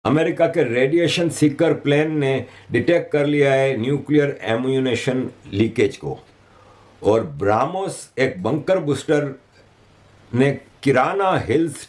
America के radiation Sikar plane ने detect कर लिया है न्यूक्लियर एम्यूनेशन लीकेज को, और ब्राह्मोस एक बंकर बूस्टर ने किराना हिल्स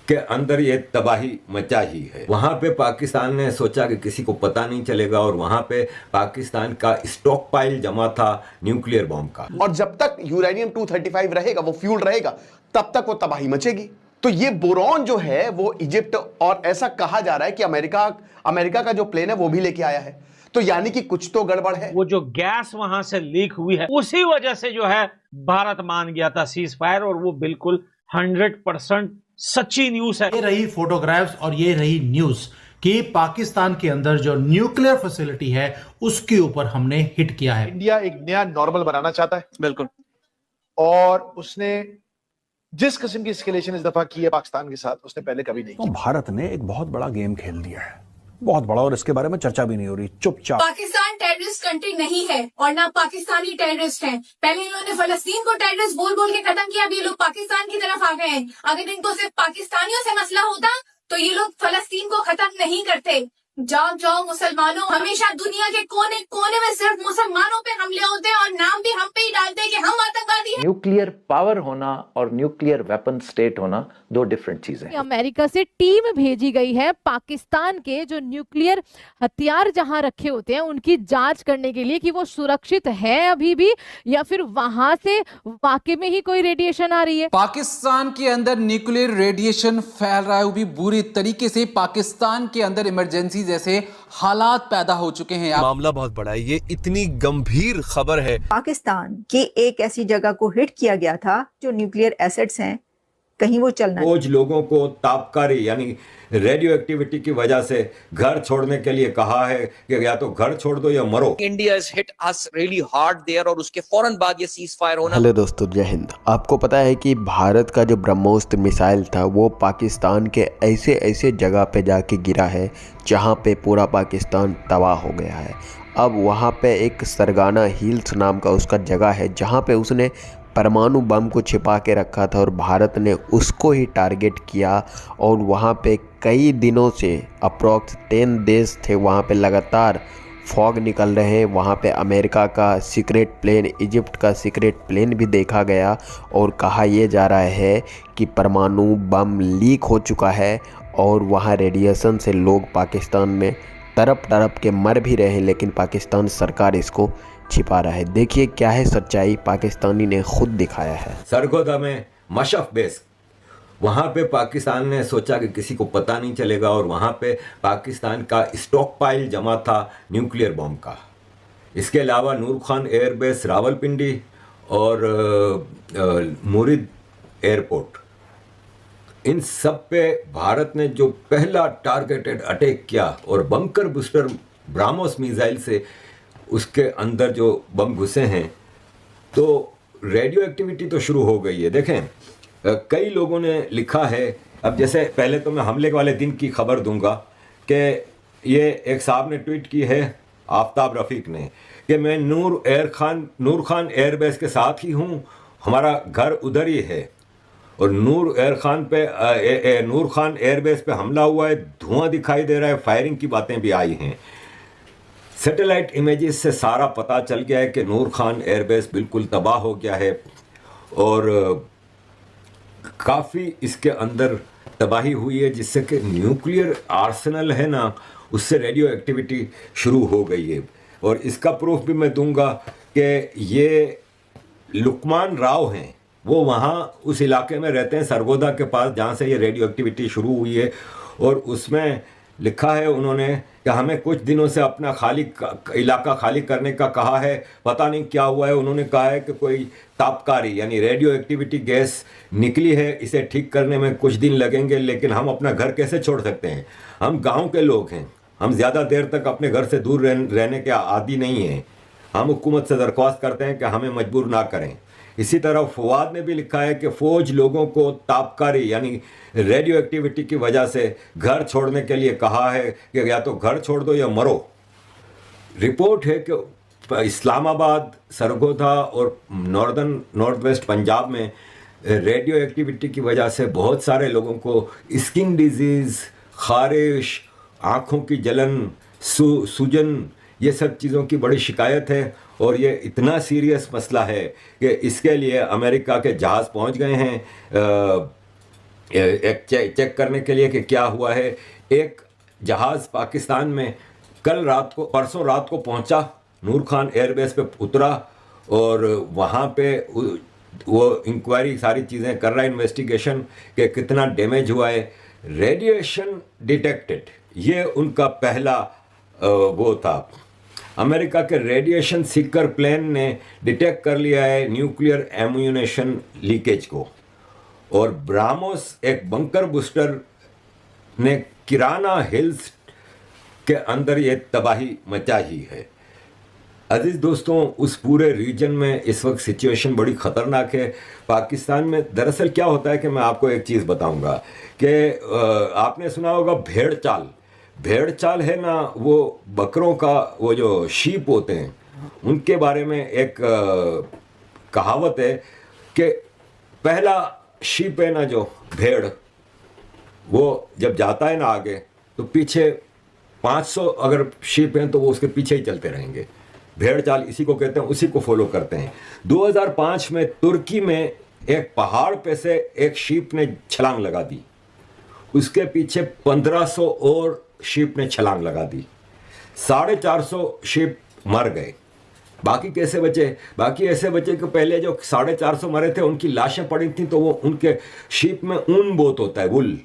के अंदर ये तबाही मचाई है। वहां पे पाकिस्तान ने सोचा कि किसी को पता नहीं चलेगा, और वहां पे पाकिस्तान का स्टॉक पाइल जमा था न्यूक्लियर बॉम्ब का, और जब तक यूरेनियम 235 रहेगा, वो फ्यूल रहेगा, तब तक वो तबाही मचेगी। तो ये बोरॉन जो है वो इजिप्ट, और ऐसा कहा जा रहा है कि अमेरिका का जो प्लेन है वो भी लेके आया है, तो यानी कि कुछ तो गड़बड़ है। वो जो गैस वहां से लीक हुई है उसी वजह से जो है भारत मान गया था सीज फायर, और वो बिल्कुल 100% सच्ची न्यूज है। ये रही फोटोग्राफ्स और ये रही न्यूज कि पाकिस्तान के अंदर जो न्यूक्लियर फैसिलिटी है उसके ऊपर हमने हिट किया है। इंडिया एक नया नॉर्मल बनाना चाहता है, बिल्कुल, और उसने जिस किस्म की एस्केलेशन इस दफा की है पाकिस्तान के साथ, उसने पहले कभी नहीं तो भारत ने एक बहुत बड़ा गेम खेल दिया है, बहुत बड़ा, और इसके बारे में चर्चा भी नहीं हो रही, चुपचाप। पाकिस्तान टेररिस्ट कंट्री नहीं है और ना पाकिस्तानी टेररिस्ट हैं। पहले इन्होंने फलस्तीन को टेररिस्ट बोल बोल के खत्म किया, अब ये लोग पाकिस्तान की तरफ आ गए हैं। अगर इनको सिर्फ पाकिस्तानियों से मसला होता तो ये लोग फलस्तीन को खत्म नहीं करते। जाओ जाओ मुसलमानों, हमेशा दुनिया के कोने कोने में सिर्फ मुसलमानों पे हमले होते हैं और नाम भी हम पे ही डालते हैं कि हम आतंकवादी हैं। न्यूक्लियर पावर होना और न्यूक्लियर वेपन स्टेट होना दो डिफरेंट चीजें हैं। अमेरिका से टीम भेजी गई है पाकिस्तान के जो न्यूक्लियर हथियार जहां रखे होते हैं उनकी जांच करने के लिए कि वो सुरक्षित है अभी भी, या फिर वहां से वाकई में ही कोई रेडिएशन आ रही है। पाकिस्तान के अंदर न्यूक्लियर रेडिएशन फैल रहा है, वो भी बुरी तरीके से। पाकिस्तान के अंदर इमरजेंसी जैसे हालात पैदा हो चुके हैं। मामला बहुत बड़ा है, ये इतनी गंभीर खबर है। पाकिस्तान की एक ऐसी जगह को हिट किया गया था जो न्यूक्लियर एसेट्स हैं, कहीं वो चलना, कुछ लोगों को तापकारी यानी रेडियो एक्टिविटी की वजह से घर छोड़ने के लिए कहा है कि या तो घर छोड़ दो या मरो। India is hit us really hard there, और उसके फौरन बाद ये सीज फायर होना। हेलो दोस्तों, जय हिंद। आपको पता है कि भारत का जो ब्रह्मोस्त्र मिसाइल था वो पाकिस्तान के ऐसे ऐसे जगह पे जाके गिरा है जहाँ पे पूरा पाकिस्तान तबाह हो गया है। अब वहाँ पे एक सरगाना हिल्स नाम का उसका जगह है जहाँ पे उसने परमाणु बम को छिपा के रखा था, और भारत ने उसको ही टारगेट किया। और वहाँ पे कई दिनों से अप्रॉक्स 10 देश थे, वहाँ पे लगातार फॉग निकल रहे हैं। वहाँ पे अमेरिका का सीक्रेट प्लेन, इजिप्ट का सीक्रेट प्लेन भी देखा गया, और कहा यह जा रहा है कि परमाणु बम लीक हो चुका है, और वहाँ रेडिएशन से लोग पाकिस्तान में तड़प तड़प के मर भी रहे हैं, लेकिन पाकिस्तान सरकार इसको छिपा रहा है। देखिए क्या है सच्चाई, पाकिस्तानी ने खुद दिखाया है। सरगोदा में मशफ बेस, वहाँ पे पाकिस्तान ने सोचा कि किसी को पता नहीं चलेगा, और वहाँ पे पाकिस्तान का स्टॉक पाइल जमा था न्यूक्लियर बॉम्ब का। इसके अलावा नूर खान एयरबेस रावलपिंडी और मुरीद एयरपोर्ट, इन सब पे भारत ने जो पहला टारगेटेड अटैक किया, और बंकर बूस्टर ब्राह्मोस मिसाइल से उसके अंदर जो बम घुसे हैं, तो रेडियो एक्टिविटी तो शुरू हो गई है। देखें, कई लोगों ने लिखा है, अब जैसे पहले तो मैं हमले वाले दिन की खबर दूंगा कि ये एक साहब ने ट्वीट की है, आफ्ताब रफ़ीक ने, कि मैं नूर खान एयरबेस के साथ ही हूँ, हमारा घर उधर ही है, और नूर खान एयरबेस पे हमला हुआ है, धुआं दिखाई दे रहा है, फायरिंग की बातें भी आई हैं। सैटेलाइट इमेजेस से सारा पता चल गया है कि नूर खान एयरबेस बिल्कुल तबाह हो गया है, और काफ़ी इसके अंदर तबाही हुई है, जिससे कि न्यूक्लियर आर्सेनल है ना, उससे रेडियो एक्टिविटी शुरू हो गई है। और इसका प्रूफ भी मैं दूंगा कि ये लुकमान राव हैं, वो वहाँ उस इलाके में रहते हैं, सरगोदा के पास, जहाँ से ये रेडियो एक्टिविटी शुरू हुई है। और उसमें लिखा है उन्होंने कि हमें कुछ दिनों से अपना इलाका खाली करने का कहा है, पता नहीं क्या हुआ है। उन्होंने कहा है कि कोई तापकारी यानी रेडियो एक्टिविटी गैस निकली है, इसे ठीक करने में कुछ दिन लगेंगे, लेकिन हम अपना घर कैसे छोड़ सकते हैं? हम गांव के लोग हैं, हम ज़्यादा देर तक अपने घर से दूर रहने के आदी नहीं हैं। हम हुकूमत से दरख्वास्त करते हैं कि हमें मजबूर ना करें। इसी तरह फवाद ने भी लिखा है कि फ़ौज लोगों को तापकारी यानी रेडियो एक्टिविटी की वजह से घर छोड़ने के लिए कहा है कि या तो घर छोड़ दो या मरो। रिपोर्ट है कि इस्लामाबाद, सरगोदा और नॉर्थ वेस्ट पंजाब में रेडियो एक्टिविटी की वजह से बहुत सारे लोगों को स्किन डिजीज़, खारिश, आँखों की जलन, सूजन, ये सब चीज़ों की बड़ी शिकायत है। और ये इतना सीरियस मसला है कि इसके लिए अमेरिका के जहाज़ पहुंच गए हैं एक चेक करने के लिए कि क्या हुआ है। एक जहाज़ पाकिस्तान में परसों रात को पहुंचा, नूर खान एयरबेस पे उतरा और वहाँ पे वो इंक्वायरी सारी चीज़ें कर रहा है, इन्वेस्टिगेशन कि कितना डैमेज हुआ है। रेडिएशन डिटेक्टेड, ये उनका पहला वो था। अमेरिका के रेडिएशन सीकर प्लेन ने डिटेक्ट कर लिया है न्यूक्लियर एम्यूनेशन लीकेज को। और ब्राह्मोस एक बंकर बूस्टर ने किराना हिल्स के अंदर ये तबाही मचाई है। अजीज दोस्तों, उस पूरे रीजन में इस वक्त सिचुएशन बड़ी ख़तरनाक है। पाकिस्तान में दरअसल क्या होता है कि मैं आपको एक चीज़ बताऊंगा कि आपने सुना होगा भेड़ चाल है ना, वो बकरों का वो जो शीप होते हैं उनके बारे में एक कहावत है कि पहला शीप है ना जो भेड़, वो जब जाता है ना आगे तो पीछे 500 अगर शीप हैं तो वो उसके पीछे ही चलते रहेंगे। भेड़ चाल इसी को कहते हैं, उसी को फॉलो करते हैं। 2005 में तुर्की में एक पहाड़ पे से एक शीप ने छलांग लगा दी, उसके पीछे 1500 और शीप ने छलांग लगा दी, 450 शीप मर गए। बाकी कैसे बचे? बाकी ऐसे बचे कि पहले जो 450 मरे थे उनकी लाशें पड़ी थी, तो वो उनके शीप में ऊन बहुत होता है, वुल,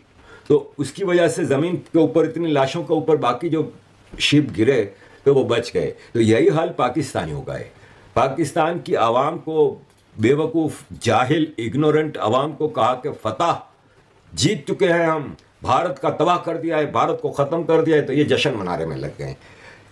तो उसकी वजह से ज़मीन के ऊपर इतनी लाशों के ऊपर बाकी जो शीप गिरे तो वो बच गए। तो यही हाल पाकिस्तानियों का है। पाकिस्तान की आवाम को, बेवकूफ़, जाहिल, इग्नोरेंट आवाम को कहा कि फतह, जीत चुके हैं हम, भारत का तबाह कर दिया है, भारत को ख़त्म कर दिया है, तो ये जश्न मनाने में लग गए।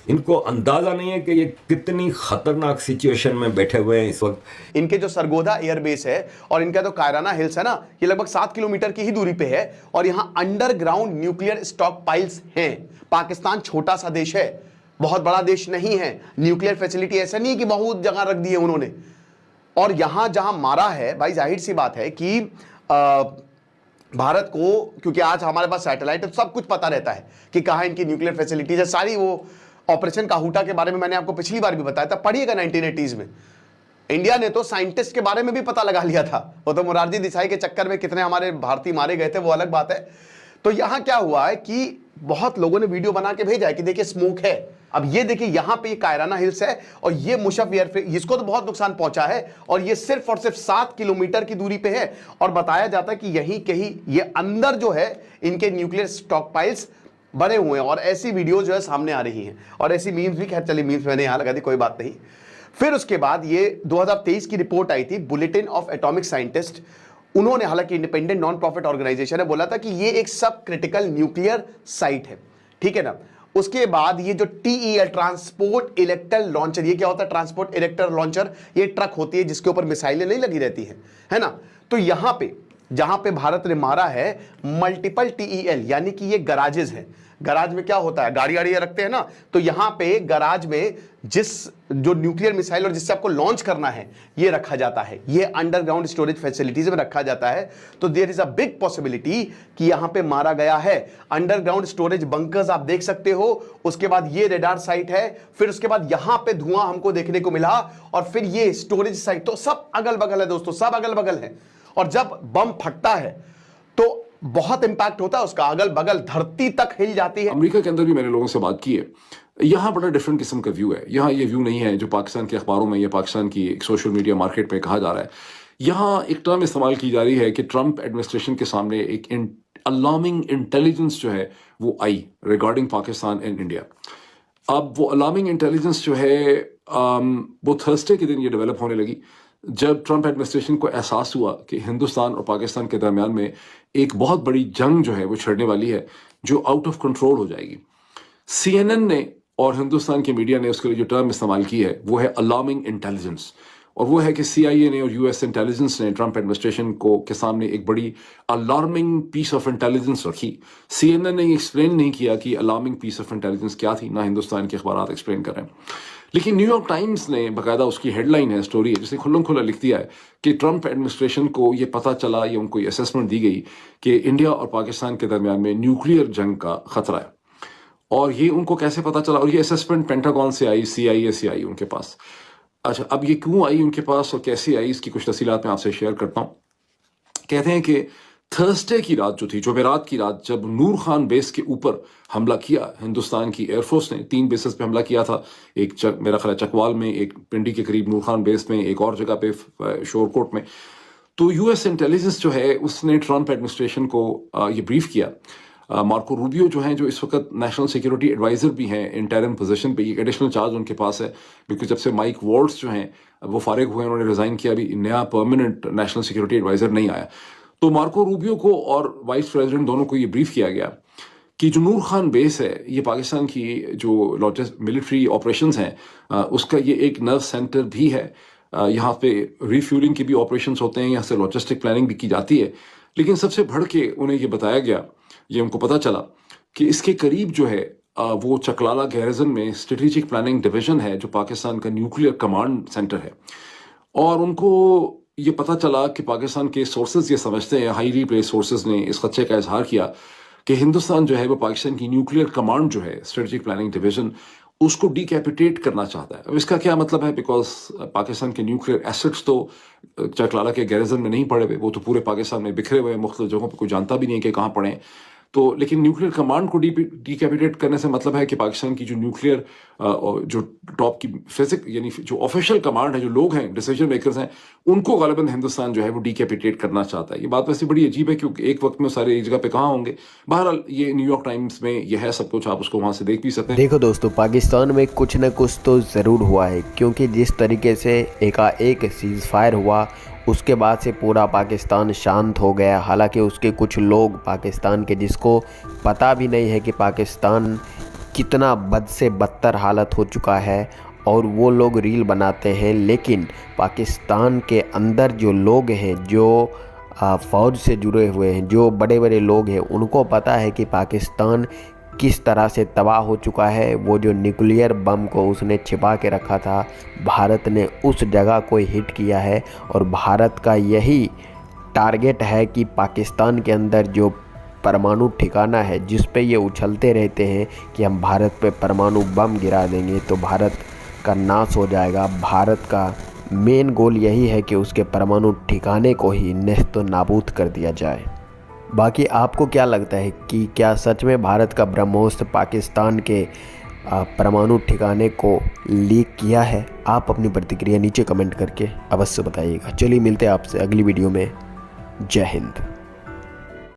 इनको अंदाज़ा नहीं है कि ये कितनी ख़तरनाक सिचुएशन में बैठे हुए हैं इस वक्त। इनके जो सरगोधा एयरबेस है और इनका जो कायराना हिल्स है ना, ये लगभग 7 किलोमीटर की ही दूरी पे है और यहाँ अंडरग्राउंड न्यूक्लियर स्टॉक पाइल्स हैं। पाकिस्तान छोटा सा देश है, बहुत बड़ा देश नहीं है। न्यूक्लियर फैसिलिटी ऐसा नहीं है कि बहुत जगह रख दी है उन्होंने। और यहां जहां मारा है भाई, जाहिर सी बात है कि भारत को, क्योंकि आज हमारे पास सैटेलाइट है, तो सब कुछ पता रहता है कि कहाँ इनकी न्यूक्लियर फैसिलिटीज है। सारी वो ऑपरेशन काहूटा के बारे में मैंने आपको पिछली बार भी बताया था, पढ़िएगा 1980s में। इंडिया ने तो साइंटिस्ट के बारे में भी पता लगा लिया था। वो तो मोरारजी देसाई के चक्कर में कितने हमारे भारतीय मारे गए थे, वो अलग बात है। तो यहां क्या हुआ है कि बहुत लोगों ने वीडियो बना के भेजा है कि देखिए स्मोक है। अब ये देखिए यहां पे कायराना हिल्स है और ये मुशर्रफ एयरफील्ड, इसको तो बहुत नुकसान पहुंचा है और ये सिर्फ और सिर्फ 7 किलोमीटर की दूरी पे है। और बताया जाता है कि यहीं कहीं ये अंदर जो है इनके न्यूक्लियर स्टॉक पाइल्स बने हुए हैं और ऐसी वीडियो जो है सामने आ रही हैं और ऐसी मीम्स भी, खैर चलिए मीम्स मैंने यहां लगा दी, कोई बात नहीं। फिर उसके बाद ये 2023 की रिपोर्ट आई थी, बुलेटिन ऑफ एटॉमिक साइंटिस्ट। उन्होंने, हालांकि इंडिपेंडेंट नॉन प्रॉफिट ऑर्गेनाइजेशन है, बोला था कि ये एक सब क्रिटिकल न्यूक्लियर साइट है, ठीक है ना। उसके बाद ये जो TEL, ट्रांसपोर्ट इलेक्टर लॉन्चर, ये क्या होता है ट्रांसपोर्ट इलेक्टर लॉन्चर? ये ट्रक होती है जिसके ऊपर मिसाइलें नहीं लगी रहती हैं, है ना। तो यहां पे जहां पे भारत ने मारा है मल्टीपल TEL, यानी कि ये गराजेज हैं। गराज में क्या होता है, गाड़ी रखते हैं ना, तो यहां पे गराज में जिस जो न्यूक्लियर मिसाइल और जिससे आपको लॉन्च करना है ये रखा जाता है, ये अंडरग्राउंड स्टोरेज फैसिलिटीज में रखा जाता है। तो there is a big possibility कि यहां पे मारा गया है। अंडरग्राउंड स्टोरेज बंकर्स आप देख सकते हो, उसके बाद ये रेडार साइट है, फिर उसके बाद यहां पे धुआं हमको देखने को मिला और फिर ये स्टोरेज साइट, तो सब अगल बगल है दोस्तों, सब अगल बगल है। और जब बम फटता है तो बहुत इंपैक्ट होता है उसका, अगल बगल धरती तक हिल जाती है। अमेरिका के अंदर भी मैंने लोगों से बात की है, यहाँ बड़ा डिफरेंट किस्म का व्यू है। यहाँ ये व्यू नहीं है जो पाकिस्तान के अखबारों में या पाकिस्तान की सोशल मीडिया मार्केट में कहा जा रहा है। यहाँ एक टर्म इस्तेमाल की जा रही है कि ट्रंप एडमिनिस्ट्रेशन के सामने एक अलार्मिंग इंटेलिजेंस जो है वो आई रिगार्डिंग पाकिस्तान एंड इंडिया। अब वो अलार्मिंग इंटेलिजेंस जो है वो थर्सडे के दिन ये डेवलप होने लगी, जब ट्रंप एडमिनिस्ट्रेशन को एहसास हुआ कि हिंदुस्तान और पाकिस्तान के दरमियान में एक बहुत बड़ी जंग जो है वो छिड़ने वाली है, जो आउट ऑफ कंट्रोल हो जाएगी। CNN ने और हिंदुस्तान की मीडिया ने उसके लिए जो टर्म इस्तेमाल की है वो है अलार्मिंग इंटेलिजेंस, और वो है कि CIA ने और US इंटेलिजेंस ने ट्रंप एडमिनिस्ट्रेशन को के सामने एक बड़ी अलार्मिंग पीस ऑफ इंटेलिजेंस रखी। CNN ने एक्सप्लेन नहीं किया कि अलार्मिंग पीस ऑफ इंटेलिजेंस क्या थी, ना हिंदुस्तान के अखबार एक्सप्लेन कर रहे हैं। लेकिन न्यूयॉर्क टाइम्स ने बाकायदा उसकी हेडलाइन है, स्टोरी है, जिसने खुल्लम खुल्ला लिख दिया है कि ट्रंप एडमिनिस्ट्रेशन को ये पता चला, ये उनको ये असेसमेंट दी गई कि इंडिया और पाकिस्तान के दरमियान में न्यूक्लियर जंग का खतरा है। और ये उनको कैसे पता चला, और ये असेसमेंट पेंटागन से आई, CIA से आई उनके पास। अच्छा, अब ये क्यों आई उनके पास और कैसे आई, इसकी कुछ तफसीलात मैं आपसे शेयर करता हूँ। कहते हैं कि थर्सडे की रात जो थी, जुमेरात की रात, जब नूर खान बेस के ऊपर हमला किया हिंदुस्तान की एयरफोर्स ने, 3 बेसेस पे हमला किया था, एक मेरा ख्याल चकवाल में, एक पिंडी के करीब नूर खान बेस में, एक और जगह पे शोरकोट में। तो US इंटेलिजेंस जो है उसने ट्रंप एडमिनिस्ट्रेशन को ये ब्रीफ किया। मार्को रूबियो जो हैं, जो इस वक्त नेशनल सिक्योरिटी एडवाइजर भी हैं इंटरिम पोजीशन पे, एक एडिशनल चार्ज उनके पास है, क्योंकि जब से माइक वॉल्ट्स जो हैं वो फारिग हुए, उन्होंने रिजाइन किया, अभी नया परमानेंट नेशनल सिक्योरिटी एडवाइजर नहीं आया। तो मार्को रूबियो को और वाइस प्रेसिडेंट दोनों को ये ब्रीफ किया गया कि जो नूर खान बेस है, ये पाकिस्तान की जो मिलिट्री ऑपरेशंस हैं उसका ये एक नर्व सेंटर भी है। यहाँ पे रिफ्यूलिंग की भी ऑपरेशंस होते हैं, यहाँ से लॉजिस्टिक प्लानिंग भी की जाती है। लेकिन सबसे बढ़ के उन्हें ये बताया गया, ये उनको पता चला कि इसके करीब जो है वो चकलाला गैरिजन में स्ट्रेटेजिक प्लानिंग डिवीजन है, जो पाकिस्तान का न्यूक्लियर कमांड सेंटर है। और उनको ये पता चला कि पाकिस्तान के सोर्सेज ये समझते हैं, हाईली प्लेस्ड सोर्सेज ने इस खदशे का इजहार किया कि हिंदुस्तान जो है वो पाकिस्तान की न्यूक्लियर कमांड जो है, स्ट्रेटेजिक प्लानिंग डिवीजन, उसको डिकैपिटेट करना चाहता है। अब इसका क्या मतलब है, बिकॉज पाकिस्तान के न्यूक्लियर एसेट्स तो चकलाला के गैरिजन में नहीं पड़े हुए, वो तो पूरे पाकिस्तान में बिखरे हुए हैं, मुख्तलिफ जगहों पर, कोई जानता भी नहीं है कि कहाँ पड़े हैं। तो लेकिन न्यूक्लियर कमांड को डिकैपिटेट करने से मतलब है कि पाकिस्तान की जो न्यूक्लियर जो टॉप की फिजिक, यानी जो ऑफिशियल कमांड है, जो लोग हैं, डिसीजन मेकर्स हैं, उनको गालिबन हिंदुस्तान जो है वो डिकैपिटेट करना चाहता है। ये बात वैसे बड़ी अजीब है, क्योंकि एक वक्त में सारे एक जगह पे कहाँ होंगे। बहरहाल ये न्यूयॉर्क टाइम्स में ये है सब कुछ, आप उसको वहाँ से देख भी सकते हैं। देखो दोस्तों, पाकिस्तान में कुछ न कुछ तो ज़रूर हुआ है, क्योंकि जिस तरीके से एकाएक सीज़ फायर हुआ, उसके बाद से पूरा पाकिस्तान शांत हो गया। हालांकि उसके कुछ लोग पाकिस्तान के, जिसको पता भी नहीं है कि पाकिस्तान कितना बद से बदतर हालत हो चुका है, और वो लोग रील बनाते हैं। लेकिन पाकिस्तान के अंदर जो लोग हैं, जो फ़ौज से जुड़े हुए हैं, जो बड़े बड़े लोग हैं, उनको पता है कि पाकिस्तान किस तरह से तबाह हो चुका है। वो जो न्यूक्लियर बम को उसने छिपा के रखा था, भारत ने उस जगह को हिट किया है। और भारत का यही टारगेट है कि पाकिस्तान के अंदर जो परमाणु ठिकाना है, जिस पे ये उछलते रहते हैं कि हम भारत पे परमाणु बम गिरा देंगे तो भारत का नाश हो जाएगा। भारत का मेन गोल यही है कि उसके परमाणु ठिकाने को ही नेस्त नाबूद कर दिया जाए। बाकी आपको क्या लगता है कि क्या सच में भारत का ब्रह्मोस्त्र पाकिस्तान के परमाणु ठिकाने को लीक किया है? आप अपनी प्रतिक्रिया नीचे कमेंट करके अवश्य बताइएगा। चलिए मिलते हैं आपसे अगली वीडियो में। जय हिंद।